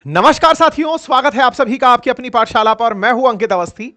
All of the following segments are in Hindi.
नमस्कार साथियों, स्वागत है आप सभी का आपकी अपनी पाठशाला पर। मैं हूं अंकित अवस्थी।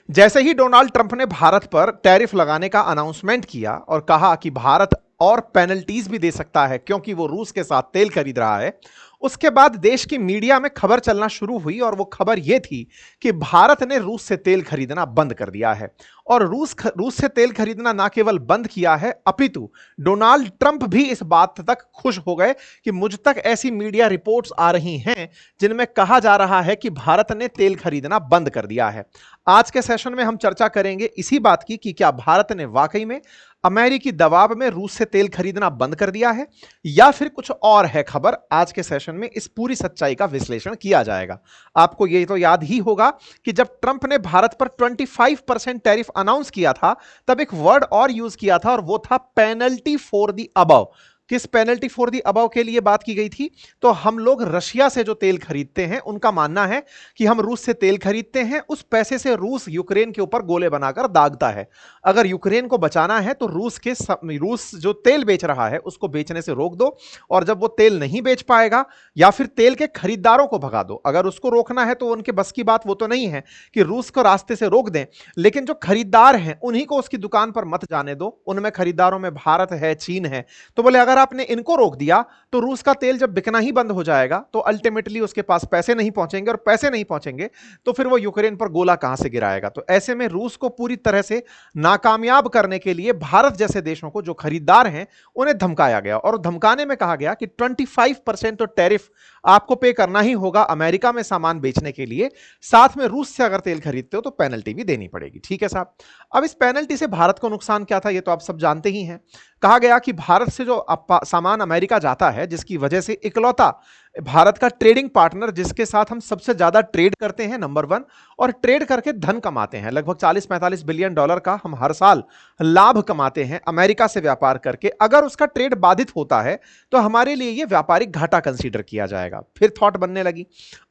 जैसे ही डोनाल्ड ट्रंप ने भारत पर टैरिफ लगाने का अनाउंसमेंट किया और कहा कि भारत और पेनल्टीज भी दे सकता है क्योंकि वो रूस के साथ तेल खरीद रहा है, उसके बाद देश की मीडिया में खबर चलना शुरू हुई और वो खबर ये थी कि भारत ने रूस से तेल खरीदना बंद कर दिया है। और रूस से तेल खरीदना ना केवल बंद किया है, अपितु डोनाल्ड ट्रंप भी इस बात तक खुश हो गए कि मुझ तक ऐसी मीडिया रिपोर्ट्स आ रही हैं जिनमें कहा जा रहा है कि भारत ने तेल खरीदना बंद कर दिया है। आज के सेशन में हम चर्चा करेंगे इसी बात की कि क्या भारत ने वाकई में अमेरिकी दबाव में रूस से तेल खरीदना बंद कर दिया है या फिर कुछ और है खबर। आज के सेशन में इस पूरी सच्चाई का विश्लेषण किया जाएगा। आपको यह तो याद ही होगा कि जब ट्रंप ने भारत पर 25% टैरिफ अनाउंस किया था, तब एक वर्ड और यूज किया था और वो था पेनल्टी फॉर द अबव। किस पेनल्टी फॉर दी अबव के लिए बात की गई थी? तो हम लोग रशिया से जो तेल खरीदते हैं, उनका मानना है कि हम रूस से तेल खरीदते हैं, उस पैसे से रूस यूक्रेन के ऊपर गोले बनाकर दागता है। अगर यूक्रेन को बचाना है तो रूस जो तेल बेच रहा है उसको बेचने से रोक दो, और जब वो तेल नहीं बेच पाएगा या फिर तेल के खरीदारों को भगा दो। अगर उसको रोकना है तो उनके बस की बात वो तो नहीं है कि रूस को रास्ते से रोक दें, लेकिन जो खरीदार हैं उन्हीं को उसकी दुकान पर मत जाने दो। उनमें खरीदारों में भारत है, चीन है। तो बोले अगर आपने इनको रोक दिया तो रूस का तेल जब बिकना ही बंद हो जाएगा तो अल्टीमेटली उसके पास पैसे नहीं पहुंचेंगे, और पैसे नहीं पहुंचेंगे तो फिर वो यूक्रेन पर गोला कहां से गिराएगा। तो ऐसे में रूस को पूरी तरह से नाकामयाब करने के लिए भारत जैसे देशों को, जो खरीदार हैं, उन्हें धमकाया गया। और धमकाने में कहा गया कि 25% तो टैरिफ आपको पे करना ही होगा अमेरिका में सामान बेचने के लिए, साथ में रूस से अगर तेल खरीदते हो तो पेनल्टी भी देनी पड़ेगी। ठीक है साहब। अब इस पेनल्टी से भारत को नुकसान क्या था, ये तो आप सब जानते ही हैं। कहा गया कि भारत से जो सामान अमेरिका जाता है, जिसकी वजह से इकलौता भारत का ट्रेडिंग पार्टनर जिसके साथ हम सबसे ज्यादा ट्रेड करते हैं, नंबर 1, और ट्रेड करके धन कमाते हैं, लगभग 40-45 बिलियन डॉलर का हम हर साल लाभ कमाते हैं अमेरिका से व्यापार करके। अगर उसका ट्रेड बाधित होता है तो हमारे लिए यह व्यापारिक घाटा कंसीडर किया जाएगा। फिर थॉट बनने लगी,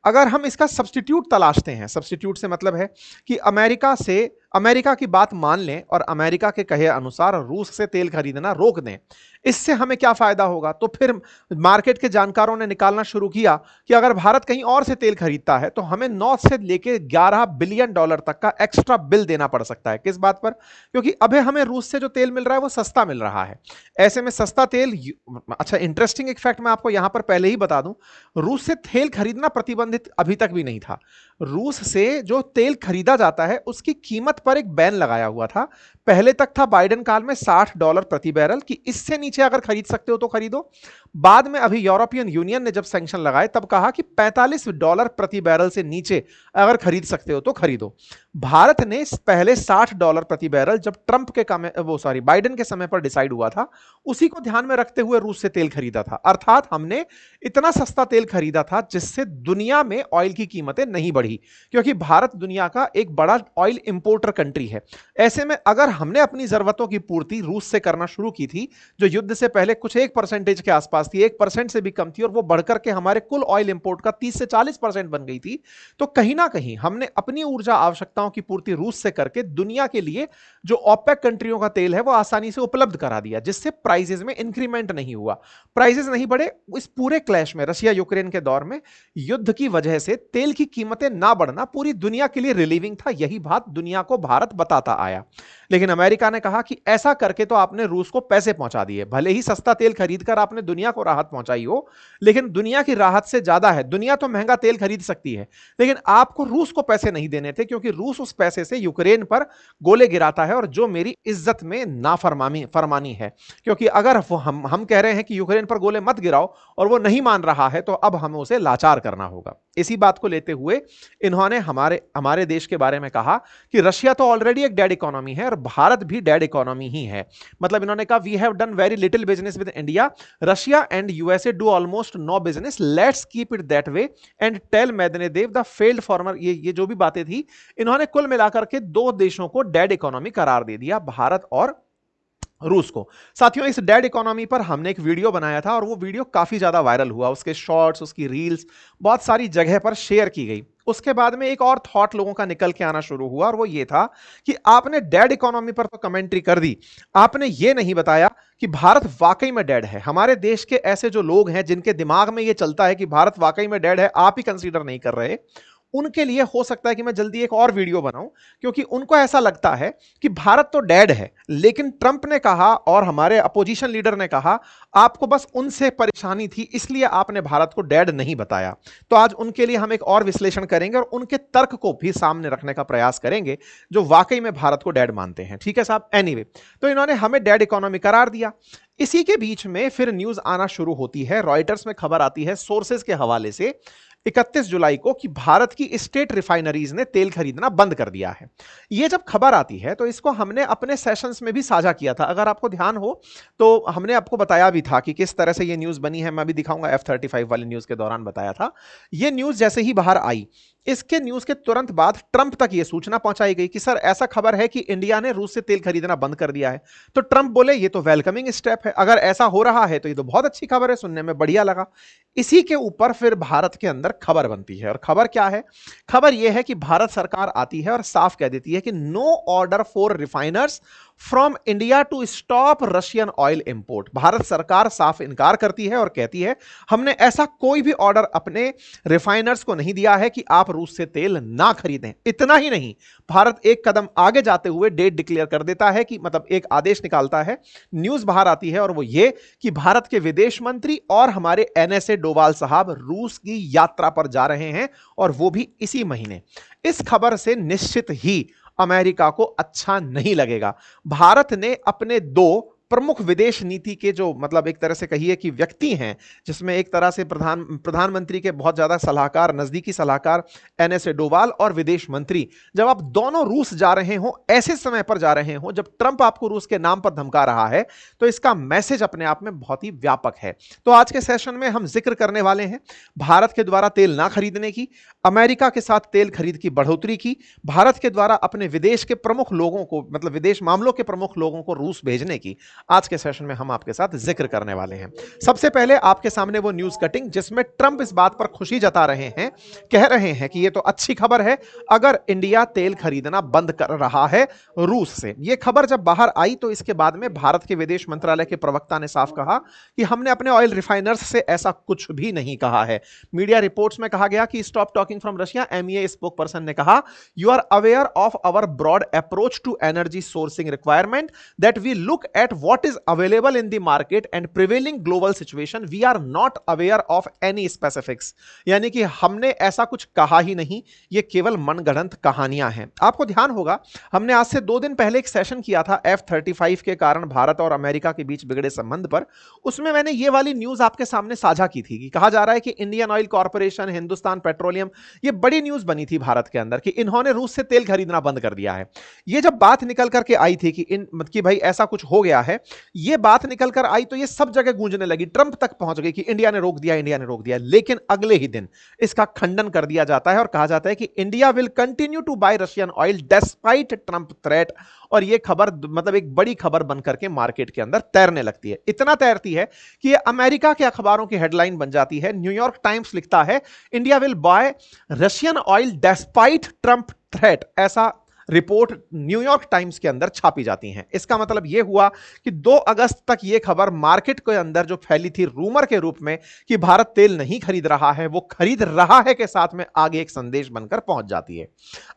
अगर हम इसका सब्स्टिट्यूट तलाशते हैं, सब्स्टिट्यूट से मतलब है कि अमेरिका की बात मान लें और अमेरिका के कहे अनुसार रूस से तेल खरीदना रोक दें, इससे हमें क्या फायदा होगा। तो फिर मार्केट के जानकारों ने निकालना शुरू किया कि अगर भारत कहीं और से तेल खरीदता है तो हमें 9 से लेकर 11 बिलियन डॉलर तक का एक्स्ट्रा बिल देना पड़ सकता है। किस बात पर? क्योंकि अभी हमें रूस से जो तेल मिल रहा है वो सस्ता मिल रहा है। ऐसे में सस्ता तेल, अच्छा इंटरेस्टिंग एक फैक्ट मैं आपको यहां पर पहले ही बता दूं, रूस से तेल खरीदना प्रतिबंधित अभी तक भी नहीं था। रूस से जो तेल खरीदा जाता है उसकी कीमत पर एक बैन लगाया हुआ था। पहले तक था बाइडेन काल में $60 प्रति बैरल कि इससे नीचे अगर खरीद सकते हो तो खरीदो। बाद में अभी यूरोपियन यूनियन ने जब सैंक्शन लगाए तब कहा कि $45 प्रति बैरल से नीचे अगर खरीद सकते हो तो खरीदो। भारत ने पहले $60 प्रति बैरल, जब ट्रंप के बाइडेन के समय पर डिसाइड हुआ था, उसी को ध्यान में रखते हुए रूस से तेल खरीदा था। अर्थात हमने इतना सस्ता तेल खरीदा था जिससे दुनिया में ऑयल की कीमतें नहीं बढ़ी, क्योंकि भारत दुनिया का एक बड़ा ऑयल इंपोर्टर कंट्री है। ऐसे में अगर हमने अपनी जरूरतों की पूर्ति रूस से करना शुरू की थी, जो युद्ध से पहले कुछ 1% के आसपास थी, 1% से भी कम थी, और वो बढ़कर के हमारे कुल ऑयल इंपोर्ट का 30 से 40% बन गई थी, तो कहीं ना कहीं हमने अपनी ऊर्जा आवश्यकताओं की पूर्ति रूस से करके दुनिया के लिए जो ओपेक कंट्रियों का तेल है वो आसानी से उपलब्ध करा दिया, जिससे प्राइसेस में इंक्रीमेंट नहीं हुआ, प्राइसेस नहीं बढ़े। इस पूरे क्लैश में, रशिया यूक्रेन के दौर में युद्ध की वजह से तेल की कीमतें ना बढ़ना पूरी दुनिया के लिए रिलीविंग था। यही बात दुनिया को भारत बताता आया। लेकिन अमेरिका ने कहा कि ऐसा करके तो आपने रूस को पैसे पहुंचा दिए, भले ही सस्ता तेल खरीदकर आपने दुनिया को राहत पहुंचाई हो, लेकिन दुनिया की राहत से ज्यादा है। दुनिया तो महंगा तेल खरीद सकती है, लेकिन आपको रूस को पैसे नहीं देने थे, क्योंकि रूस उस पैसे से यूक्रेन पर गोले गिराता है, और जो मेरी इज्जत में फरमानी है। क्योंकि अगर वो हम कह रहे हैं कि यूक्रेन पर गोले मत गिराओ और वो नहीं मान रहा है, तो अब हमें उसे लाचार करना होगा। इसी बात को लेते हुए इन्होंने हमारे देश के बारे में कहा कि रशिया तो ऑलरेडी एक डेड इकोनॉमी है और भारत भी डेड इकोनॉमी ही है। मतलब इन्होंने कहा we have done very little business with India, Russia and USA do almost no business, let's keep it that way and tell Medvedev the failed former. ये जो भी बातें थी, इन्होंने कुल मिलाकर के दो देशों को डेड इकोनॉमी करार दे दिया, भारत और रूस को। साथियों, इस डेड इकोनॉमी पर हमने एक वीडियो बनाया था और वो वीडियो काफी ज्यादा वायरल हुआ, उसके शॉर्ट्स, उसकी रील्स बहुत सारी जगह पर शेयर की गई। उसके बाद में एक और थॉट लोगों का निकल के आना शुरू हुआ, और वो ये था कि आपने डेड इकोनॉमी पर तो कमेंट्री कर दी, आपने ये नहीं बताया कि भारत वाकई में डेड है। हमारे देश के ऐसे जो लोग हैं जिनके दिमाग में ये चलता है कि भारत वाकई में डेड है, आप ही कंसीडर नहीं कर रहे, उनके लिए हो सकता है कि मैं जल्दी एक और वीडियो बनाऊं, क्योंकि उनको ऐसा लगता है कि भारत तो डेड है, लेकिन ट्रंप ने कहा और हमारे अपोजिशन लीडर ने कहा आपको बस उनसे परेशानी थी इसलिए आपने भारत को डेड नहीं बताया। तो आज उनके लिए हम एक और विश्लेषण करेंगे और उनके तर्क को भी सामने रखने का प्रयास करेंगे जो वाकई में भारत को डेड मानते हैं। ठीक है साहब, एनीवे, तो इन्होंने हमें डेड इकोनॉमी करार दिया। इसी के बीच में फिर न्यूज आना शुरू होती है, रॉयटर्स में खबर आती है सोर्सेज के हवाले से 31 जुलाई को कि भारत की स्टेट रिफाइनरीज ने तेल खरीदना बंद कर दिया है। यह जब खबर आती है तो इसको हमने अपने सेशंस में भी साझा किया था, अगर आपको ध्यान हो तो हमने आपको बताया भी था कि किस तरह से यह न्यूज बनी है। मैं भी दिखाऊंगा, F-35 वाली न्यूज के दौरान बताया था। यह न्यूज जैसे ही बाहर आई, इसके न्यूज के तुरंत बाद ट्रंप तक यह सूचना पहुंचाई गई कि सर ऐसा खबर है कि इंडिया ने रूस से तेल खरीदना बंद कर दिया है। तो ट्रंप बोले ये तो वेलकमिंग स्टेप है, अगर ऐसा हो रहा है तो ये तो बहुत अच्छी खबर है, सुनने में बढ़िया लगा। इसी के ऊपर फिर भारत के अंदर खबर बनती है, और खबर क्या है? खबर यह है कि भारत सरकार आती है और साफ कह देती है कि no order for refiners from India to stop Russian oil import. भारत सरकार साफ इनकार करती है और कहती है हमने ऐसा कोई भी ऑर्डर अपने रिफाइनर्स को नहीं दिया है कि आप रूस से तेल ना खरीदें। इतना ही नहीं, भारत एक कदम आगे जाते हुए डेट डिक्लेयर कर देता है कि मतलब एक आदेश निकालता है, न्यूज बाहर आती है और वो ये कि भारत के विदेश मंत्री और हमारे NSA डोवाल साहब रूस की यात्रा पर जा रहे हैं, और वो भी इसी महीने। इस खबर से निश्चित ही अमेरिका को अच्छा नहीं लगेगा। भारत ने अपने दो प्रमुख विदेश नीति के जो मतलब एक तरह से कहिए कि व्यक्ति हैं, जिसमें एक तरह से प्रधानमंत्री के बहुत ज्यादा सलाहकार, नजदीकी सलाहकार NSA डोवाल, और विदेश मंत्री, जब आप दोनों रूस जा रहे हो, ऐसे समय पर जा रहे हो जब ट्रंप आपको रूस के नाम पर धमका रहा है, तो इसका मैसेज अपने आप में बहुत ही व्यापक है। तो आज के सेशन में हम जिक्र करने वाले हैं भारत के द्वारा तेल ना खरीदने की, अमेरिका के साथ तेल खरीद की बढ़ोतरी की, भारत के द्वारा अपने विदेश के प्रमुख लोगों को, मतलब विदेश मामलों के प्रमुख लोगों को रूस भेजने की आज के सेशन में हम आपके साथ जिक्र करने वाले हैं। सबसे पहले आपके सामने वो न्यूज कटिंग जिसमें ट्रंप इस बात पर खुशी जता रहे हैं, कह रहे हैं कि ये तो अच्छी खबर है अगर इंडिया तेल खरीदना बंद कर रहा है रूस से। ये खबर जब बाहर आई तो इसके बाद में भारत के विदेश मंत्रालय के प्रवक्ता ने साफ कहा कि हमने अपने ऑयल रिफाइनर्स से ऐसा कुछ भी नहीं कहा है। मीडिया रिपोर्ट्स में कहा गया कि stop talking from Russia, MEA spokesperson ने कहा you are aware of our broad approach to energy sourcing requirement that we look at what is available in the market and prevailing global situation, we are not aware of any specifics। यानी कि हमने ऐसा कुछ कहा ही नहीं, ये केवल मनगढ़ंत कहानियां हैं। आपको ध्यान होगा हमने आज से 2 दिन पहले एक सेशन किया था F-35 के कारण भारत और अमेरिका के बीच बिगड़े संबंध पर। उसमें मैंने ये वाली न्यूज आपके सामने साझा की थी कि कहा जा रहा है कि Indian oil corporation, Hindustan petroleum, ये बड़ी न्यूज बनी थी भारत के अंदर कि इन्होंने रूस से तेल खरीदना बंद कर दिया है। ये जब बात निकल करके आई थी कि भाई ऐसा कुछ हो गया है, ये बात निकल कर आई तो ये सब जगह गूंजने लगी, ट्रंप तक पहुंच गई कि इंडिया ने रोक दिया, इंडिया ने रोक दिया। लेकिन अगले ही दिन इसका खंडन कर दिया जाता है और कहा जाता है कि India will continue to buy Russian oil despite Trump threat. और ये खबर मतलब एक बड़ी खबर बनकर के मार्केट के अंदर तैरने लगती है। इतना तैरती है कि ये अमेरिका के अखबारों की हेडलाइन बन जाती है। न्यूयॉर्क टाइम्स लिखता है India will buy Russian oil despite Trump threat, ऐसा रिपोर्ट न्यूयॉर्क टाइम्स के अंदर छापी जाती हैं। इसका मतलब यह हुआ कि 2 अगस्त तक यह खबर मार्केट के अंदर जो फैली थी रूमर के रूप में कि भारत तेल नहीं खरीद रहा है, वो खरीद रहा है के साथ में आगे एक संदेश बनकर पहुंच जाती है।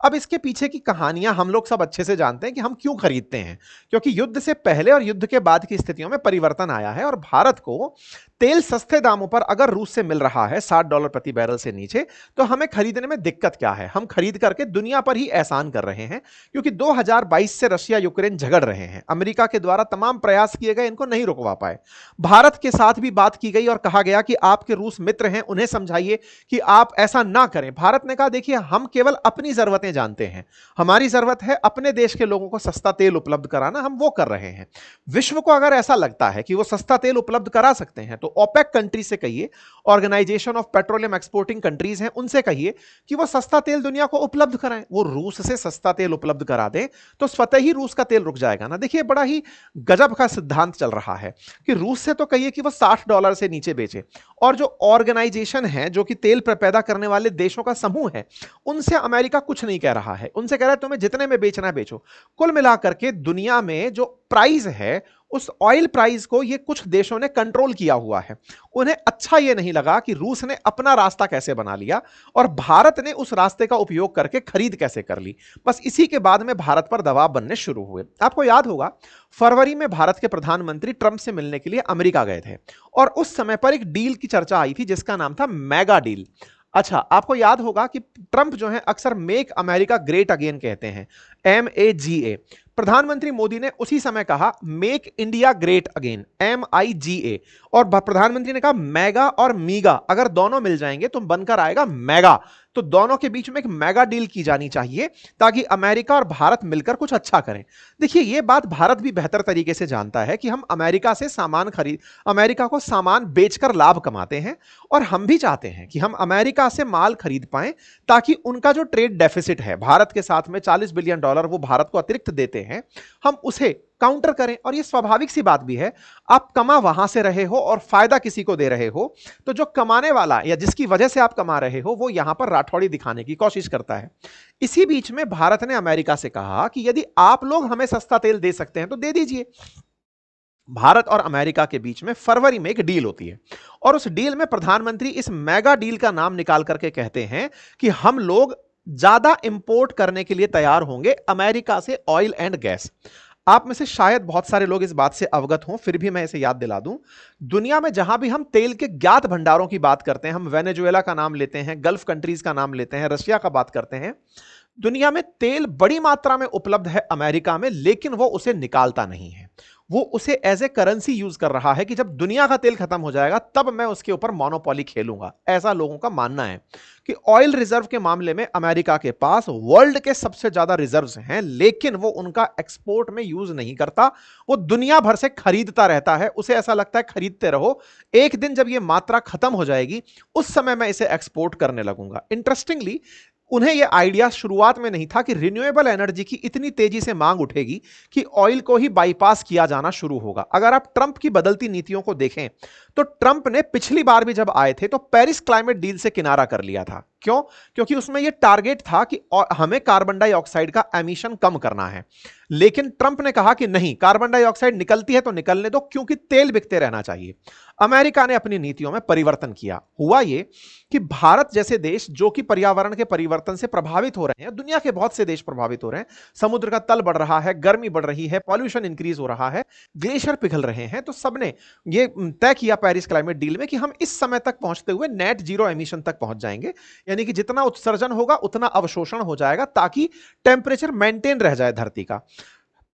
अब इसके पीछे की कहानियां हम लोग सब अच्छे से जानते हैं कि हम क्यों खरीदते हैं, क्योंकि युद्ध से पहले और युद्ध के बाद की स्थितियों में परिवर्तन आया है और भारत को तेल सस्ते दामों पर अगर रूस से मिल रहा है $60 प्रति बैरल से नीचे, तो हमें खरीदने में दिक्कत क्या है? हम खरीद करके दुनिया पर ही एहसान कर रहे हैं, क्योंकि 2022 से रशिया यूक्रेन झगड़ रहे हैं। अमेरिका के द्वारा तमाम प्रयास किए गए, इनको नहीं रुकवा पाए। भारत के साथ भी बात की गई और कहा गया कि आपके रूस मित्र हैं, उन्हें समझाइए कि आप ऐसा ना करें। भारत ने कहा देखिए हम केवल अपनी जरूरतें जानते हैं, हमारी जरूरत है अपने देश के लोगों को सस्ता तेल उपलब्ध कराना, हम वो कर रहे हैं। विश्व को अगर ऐसा लगता है कि वो सस्ता तेल उपलब्ध करा सकते हैं तो ओपेक कंट्री से कहिए, organisation of petroleum exporting countries हैं, उनसे कहिए कि वो सस्ता तेल दुनिया को उपलब्ध कराएं। वो रूस से सस्ता तेल उपलब्ध करा दें तो स्वतः ही रूस का तेल रुक जाएगा ना। देखिए बड़ा ही गजब का सिद्धांत चल रहा है कि रूस से तो कहिए कि वो $60 से नीचे बेचे, और जो ऑर्गेनाइजेशन है जो कि तेल पैदा करने वाले देशों का समूह है, उनसे अमेरिका कुछ नहीं कह रहा है। उनसे कह रहा है तुम्हें जितने में बेचना है बेचो। कुल मिलाकर के दुनिया में जो प्राइस है उस ऑयल प्राइस को ये कुछ देशों ने कंट्रोल किया हुआ है। उन्हें अच्छा ये नहीं लगा कि रूस ने अपना रास्ता कैसे बना लिया और भारत ने उस रास्ते का उपयोग करके खरीद कैसे कर ली। बस इसी के बाद में भारत पर दबाव बनने शुरू हुए। आपको याद होगा फरवरी में भारत के प्रधानमंत्री ट्रंप से मिलने के लिए अमेरिका गए थे और उस समय पर एक डील की चर्चा आई थी जिसका नाम था मेगा डील। अच्छा, आपको याद होगा कि ट्रंप जो है अक्सर मेक अमेरिका ग्रेट अगेन कहते हैं, MAGA। प्रधानमंत्री मोदी ने उसी समय कहा make India great again, MIGA। और प्रधानमंत्री ने कहा मेगा और मीगा अगर दोनों मिल जाएंगे तो बनकर आएगा मेगा। तो दोनों के बीच में एक मेगा डील की जानी चाहिए ताकि अमेरिका और भारत मिलकर कुछ अच्छा करें। देखिए, यह बात भारत भी बेहतर तरीके से जानता है कि हम अमेरिका को सामान बेचकर लाभ कमाते हैं और हम भी चाहते हैं कि हम अमेरिका से माल खरीद पाएं ताकि उनका जो ट्रेड डेफिसिट है भारत के साथ में $40 बिलियन वो भारत को अतिरिक्त देते हैं, हम उसे काउंटर करें। और ये स्वाभाविक सी बात भी है, आप कमा वहां से रहे हो और फायदा किसी को दे रहे हो, तो जो कमाने वाला या जिसकी वजह से आप कमा रहे हो वो यहां पर राठौड़ी दिखाने की कोशिश करता है। इसी बीच में भारत ने अमेरिका से कहा कि यदि आप लोग हमें सस्ता तेल दे सकते हैं तो दे दीजिए। भारत और अमेरिका के बीच में फरवरी में एक डील होती है और उस डील में प्रधानमंत्री इस मेगा डील का नाम निकाल करके कहते हैं कि हम लोग ज्यादा इंपोर्ट करने के लिए तैयार होंगे अमेरिका से ऑयल एंड गैस। आप में से शायद बहुत सारे लोग इस बात से अवगत हों, फिर भी मैं इसे याद दिला दूं। दुनिया में जहां भी हम तेल के ज्ञात भंडारों की बात करते हैं, हम वेनेजुएला का नाम लेते हैं, गल्फ कंट्रीज का नाम लेते हैं, रशिया का बात करते हैं, दुनिया में तेल बड़ी मात्रा में उपलब्ध है अमेरिका में, लेकिन वो उसे निकालता नहीं है। वो उसे एज ए करेंसी यूज कर रहा है कि जब दुनिया का तेल खत्म हो जाएगा तब मैं उसके ऊपर मोनोपोली खेलूंगा। ऐसा लोगों का मानना है कि ऑयल रिजर्व के मामले में अमेरिका के पास वर्ल्ड के सबसे ज्यादा रिजर्व्स हैं, लेकिन वो उनका एक्सपोर्ट में यूज नहीं करता। वो दुनिया भर से खरीदता रहता है। उसे ऐसा लगता है खरीदते रहो, एक दिन जब ये मात्रा खत्म हो जाएगी उस समय मैं इसे एक्सपोर्ट करने लगूंगा। इंटरेस्टिंगली, उन्हें यह आइडिया शुरुआत में नहीं था कि रिन्यूएबल एनर्जी की इतनी तेजी से मांग उठेगी कि ऑयल को ही बाईपास किया जाना शुरू होगा। अगर आप ट्रंप की बदलती नीतियों को देखें तो ट्रंप ने पिछली बार भी जब आए थे तो पेरिस क्लाइमेट डील से किनारा कर लिया था। क्यों? क्योंकि उसमें यह टारगेट था कि हमें कार्बन डाइऑक्साइड का एमिशन कम करना है, लेकिन ट्रंप ने कहा कि नहीं, कार्बन डाइऑक्साइड निकलती है तो निकलने दो, क्योंकि तेल बिकते रहना चाहिए। अमेरिका ने अपनी नीतियों में परिवर्तन किया। हुआ यह कि भारत जैसे देश जो कि पर्यावरण के परिवर्तन से प्रभावित हो रहे हैं, दुनिया के बहुत से देश प्रभावित हो रहे हैं, समुद्र का तल बढ़ रहा है, गर्मी बढ़ रही है, पॉल्यूशन इंक्रीज हो रहा है, ग्लेशियर पिघल रहे हैं, तो सबने ये तय किया पेरिस क्लाइमेट डील में कि हम इस समय तक पहुंचते हुए नेट जीरो एमिशन तक पहुंच जाएंगे, यानी कि जितना उत्सर्जन होगा उतना अवशोषण हो जाएगा ताकि टेम्परेचर मेंटेन रह जाए धरती का।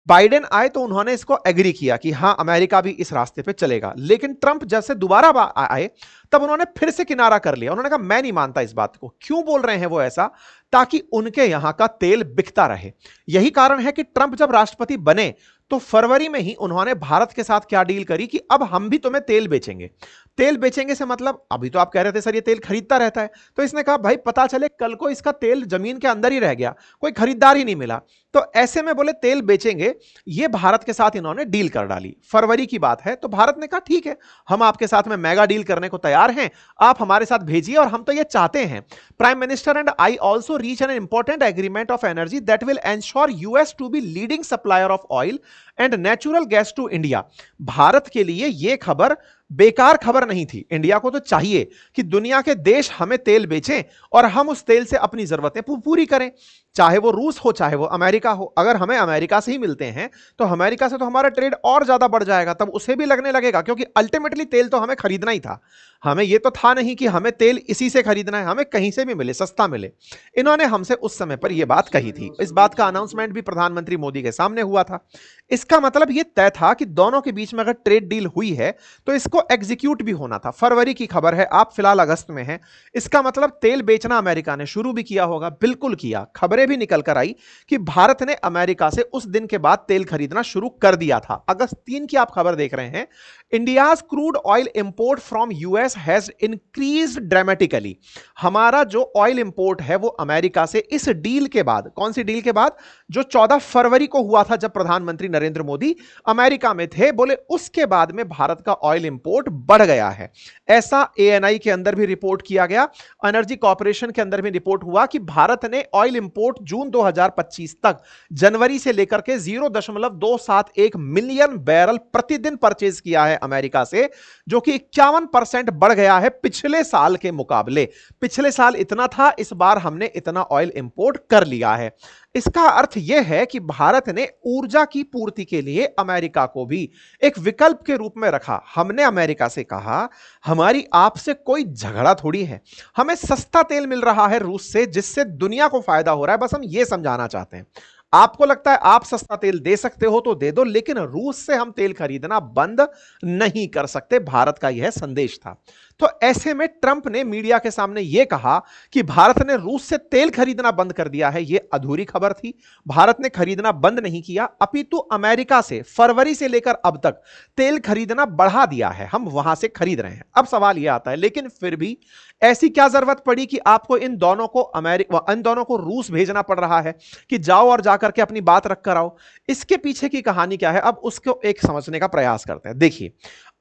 बाइडेन आए तो उन्होंने इसको एग्री किया कि हां, अमेरिका भी इस रास्ते पे चलेगा। लेकिन ट्रंप जब से दोबारा आए तब उन्होंने फिर से किनारा कर लिया। उन्होंने कहा मैं नहीं मानता इस बात को। क्यों बोल रहे हैं वो ऐसा? ताकि उनके यहां का तेल बिकता रहे। यही कारण है कि ट्रंप जब राष्ट्रपति बने तो फरवरी में ही उन्होंने भारत के साथ क्या डील करी कि अब हम भी तुम्हें तेल बेचेंगे। तेल बेचेंगे से मतलब, अभी तो आप कह रहे थे सर ये तेल खरीदता रहता है, तो इसने कहा भाई पता चले कल को इसका तेल जमीन के अंदर ही रह गया, कोई खरीदार ही नहीं मिला, तो ऐसे में बोले तेल बेचेंगे। ये भारत के साथ इन्होंने डील कर डाली। फरवरी की बात है, तो भारत ने कहा ठीक है, हम आपके साथ में मेगा डील करने को तैयार हैं, आप हमारे साथ भेजिए और हम तो ये चाहते हैं। Prime minister and I also reach an important agreement of energy that will ensure US to be leading supplier of oil and natural gas to India. भारत के लिए यह खबर बेकार खबर नहीं थी। इंडिया को तो चाहिए कि दुनिया के देश हमें तेल बेचें और हम उस तेल से अपनी जरूरतें पूरी करें, चाहे वो रूस हो चाहे वो अमेरिका हो। अगर हमें अमेरिका से ही मिलते हैं तो अमेरिका से तो हमारा ट्रेड और ज्यादा बढ़ जाएगा, तब उसे भी लगने लगेगा, क्योंकि अल्टीमेटली तेल तो हमें खरीदना ही था। हमें यह तो था नहीं कि हमें तेल इसी से खरीदना है, हमें कहीं से भी मिले, सस्ता मिले। इन्होंने हमसे उस समय पर यह बात कही थी। इस बात का अनाउंसमेंट भी प्रधानमंत्री मोदी के सामने हुआ था। इसका मतलब यह तय था कि दोनों के बीच में अगर ट्रेड डील हुई है तो इसको एग्जीक्यूट भी होना था। फरवरी की खबर है, आप फिलहाल अगस्त में हैं। इसका मतलब तेल बेचना अमेरिका ने शुरू भी किया होगा। बिल्कुल किया। खबरें भी निकल कर आई कि भारत ने अमेरिका से उस दिन के बाद तेल खरीदना शुरू कर दिया था। अगस्त 3 की आप खबर देख रहे हैं। India's crude oil import from US has increased dramatically. हमारा जो ऑयल इंपोर्ट है वो अमेरिका से इस डील के बाद, कौन सी डील के बाद? जो 14 फरवरी को हुआ था, जब प्रधानमंत्री नरेंद्र मोदी अमेरिका में थे, बोले उसके बाद में भारत का ऑयल इंपोर्ट बढ़ गया है। ऐसा एएनआई के अंदर भी रिपोर्ट किया गया, एनर्जी कॉर्पोरेशन के अंदर भी रिपोर्ट हुआ कि भारत ने ऑयल इंपोर्ट जून 2025 तक जनवरी से लेकर के 0.271 मिलियन बैरल प्रतिदिन परचेज किया है अमेरिका से, जो कि 51% बढ़ गया है पिछले साल के मुकाबले। पिछले साल इतना था, इस बार हमने इतना ऑयल इंपोर्ट कर लिया है। इसका अर्थ यह है कि भारत ने ऊर्जा की पूर्ति के लिए अमेरिका को भी एक विकल्प के रूप में रखा। हमने अमेरिका से कहा, हमारी आपसे कोई झगड़ा थोड़ी है, हमें सस्ता तेल मिल रहा है रूस से, जिससे दुनिया को फायदा हो रहा है, बस हम यह समझाना चाहते हैं। आपको लगता है आप सस्ता तेल दे सकते हो तो दे दो, लेकिन रूस से हम तेल खरीदना बंद नहीं कर सकते। भारत का यह संदेश था। तो ऐसे में ट्रंप ने मीडिया के सामने यह कहा कि भारत ने रूस से तेल खरीदना बंद कर दिया है, यह अधूरी खबर थी। भारत ने खरीदना बंद नहीं किया, अपितु अमेरिका से फरवरी से लेकर अब तक तेल खरीदना बढ़ा दिया है, हम वहां से खरीद रहे हैं। अब सवाल यह आता है, लेकिन फिर भी ऐसी क्या जरूरत पड़ी कि आपको इन दोनों को रूस भेजना पड़ रहा है कि जाओ और जाकर के अपनी बात रख कर आओ? इसके पीछे की कहानी क्या है, अब उसको एक समझने का प्रयास करते हैं। देखिए,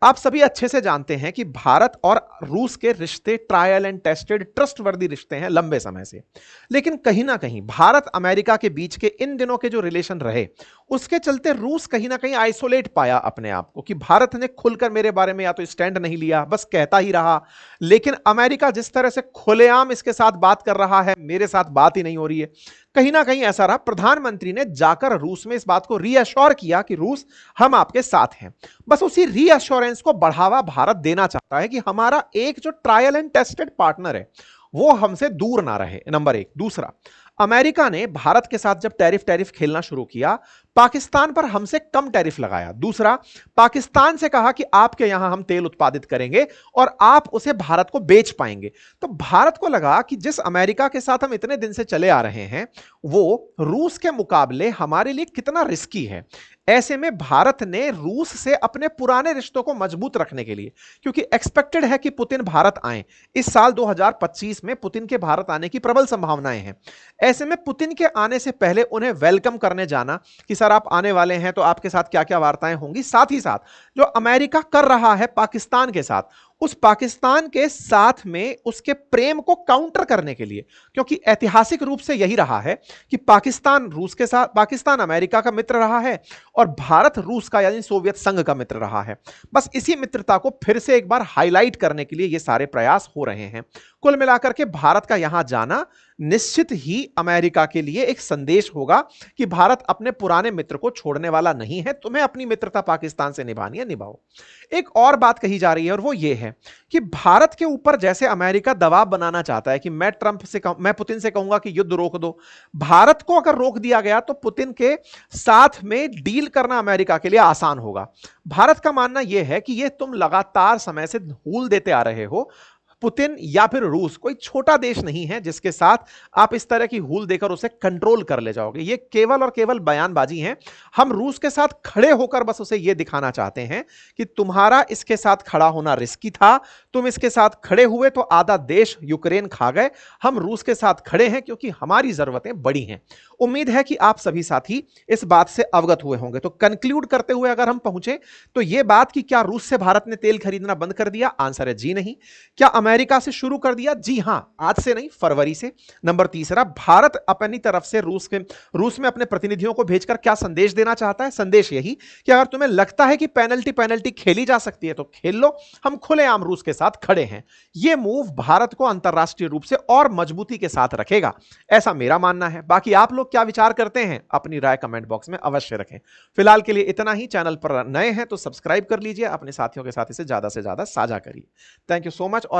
आप सभी अच्छे से जानते हैं कि भारत और रूस के रिश्ते ट्रायल एंड टेस्टेड ट्रस्टवर्दी रिश्ते हैं लंबे समय से, लेकिन कहीं ना कहीं भारत अमेरिका के बीच के इन दिनों के जो रिलेशन रहे, उसके चलते रूस कहीं ना कहीं आइसोलेट पाया अपने आप को कि भारत ने खुलकर मेरे बारे में या तो स्टैंड नहीं लिया, बस कहता ही रहा। लेकिन अमेरिका जिस तरह से खुलेआम इसके साथ बात कर रहा है, मेरे साथ बात ही नहीं हो रही है, कहीं ना कहीं ऐसा रहा। प्रधानमंत्री ने जाकर रूस में इस बात को रीअश्योर किया कि रूस, हम आपके साथ हैं। बस उसी रीअश्योरेंस को बढ़ावा भारत देना चाहता है कि हमारा एक जो ट्रायल एंड टेस्टेड पार्टनर है वो हमसे दूर ना रहे, नंबर एक। दूसरा, अमेरिका ने भारत के साथ जब टैरिफ खेलना शुरू किया, पाकिस्तान पर हमसे कम टैरिफ लगाया। दूसरा, पाकिस्तान से कहा कि आपके यहां हम तेल उत्पादित करेंगे और आप उसे भारत को बेच पाएंगे। तो भारत को लगा कि जिस अमेरिका के साथ हम इतने दिन से चले आ रहे हैं वो रूस के मुकाबले हमारे लिए कितना रिस्की है। ऐसे में भारत ने रूस से अपने पुराने रिश्तों को मजबूत रखने के लिए, क्योंकि एक्सपेक्टेड है कि पुतिन भारत आए, इस साल 2025 में पुतिन के भारत आने की प्रबल संभावनाएं हैं। ऐसे में पुतिन के आने से पहले उन्हें वेलकम करने जाना कि सर आप आने वाले हैं तो आपके साथ क्या क्या वार्ताएं होंगी, साथ ही साथ जो अमेरिका कर रहा है पाकिस्तान के साथ, उस पाकिस्तान के साथ में उसके प्रेम को काउंटर करने के लिए, क्योंकि ऐतिहासिक रूप से यही रहा है कि पाकिस्तान रूस के साथ, पाकिस्तान अमेरिका का मित्र रहा है और भारत रूस का यानी सोवियत संघ का मित्र रहा है। बस इसी मित्रता को फिर से एक बार हाईलाइट करने के लिए ये सारे प्रयास हो रहे हैं। कुल मिलाकर के भारत का यहां जाना निश्चित ही अमेरिका के लिए एक संदेश होगा कि भारत अपने पुराने मित्र को छोड़ने वाला नहीं है, तुम्हें अपनी मित्रता पाकिस्तान से निभानी है, निभाओ। एक और बात कही जा रही है और वो ये है कि भारत के ऊपर जैसे अमेरिका दबाव बनाना चाहता है कि मैं पुतिन से कहूंगा कि युद्ध रोक दो। भारत को अगर रोक दिया गया तो पुतिन के साथ में डील करना अमेरिका के लिए आसान होगा। भारत का मानना यह है कि यह तुम लगातार समय से हूल देते आ रहे हो। पुतिन या फिर रूस कोई छोटा देश नहीं है जिसके साथ आप इस तरह की हूल देकर उसे कंट्रोल कर ले जाओगे। ये केवल और केवल बयानबाजी है। हम रूस के साथ खड़े होकर बस उसे यह दिखाना चाहते हैं कि तुम्हारा इसके साथ खड़ा होना रिस्की था, तुम इसके साथ खड़े हुए तो आधा देश यूक्रेन खा गए। हम रूस के साथ खड़े हैं क्योंकि हमारी जरूरतें बड़ी हैं। उम्मीद है कि आप सभी साथी इस बात से अवगत हुए होंगे। तो कंक्लूड करते हुए अगर हम पहुंचे तो यह बात कि क्या रूस से भारत ने तेल खरीदना बंद कर दिया, आंसर है जी नहीं। क्या अमेरिका से शुरू कर दिया? जी हां, आज से नहीं, फरवरी से। नंबर तीसरा, भारत अपनी तरफ से रूस में अपने प्रतिनिधियों को भेजकर क्या संदेश देना चाहता है? संदेश यही कि अगर तुम्हें लगता है कि पेनल्टी खेली जा सकती है तो खेल लो, हम खुलेआम रूस के साथ खड़े हैं। यह मूव भारत को अंतरराष्ट्रीय रूप से और मजबूती के साथ रखेगा, ऐसा मेरा मानना है। बाकी आप लोग क्या विचार करते हैं, अपनी राय कमेंट बॉक्स में अवश्य रखें। फिलहाल के लिए इतना ही। चैनल पर नए हैं तो सब्सक्राइब कर लीजिए, अपने साथियों के साथ इसे ज्यादा से ज्यादा साझा करिए। Thank you so much. और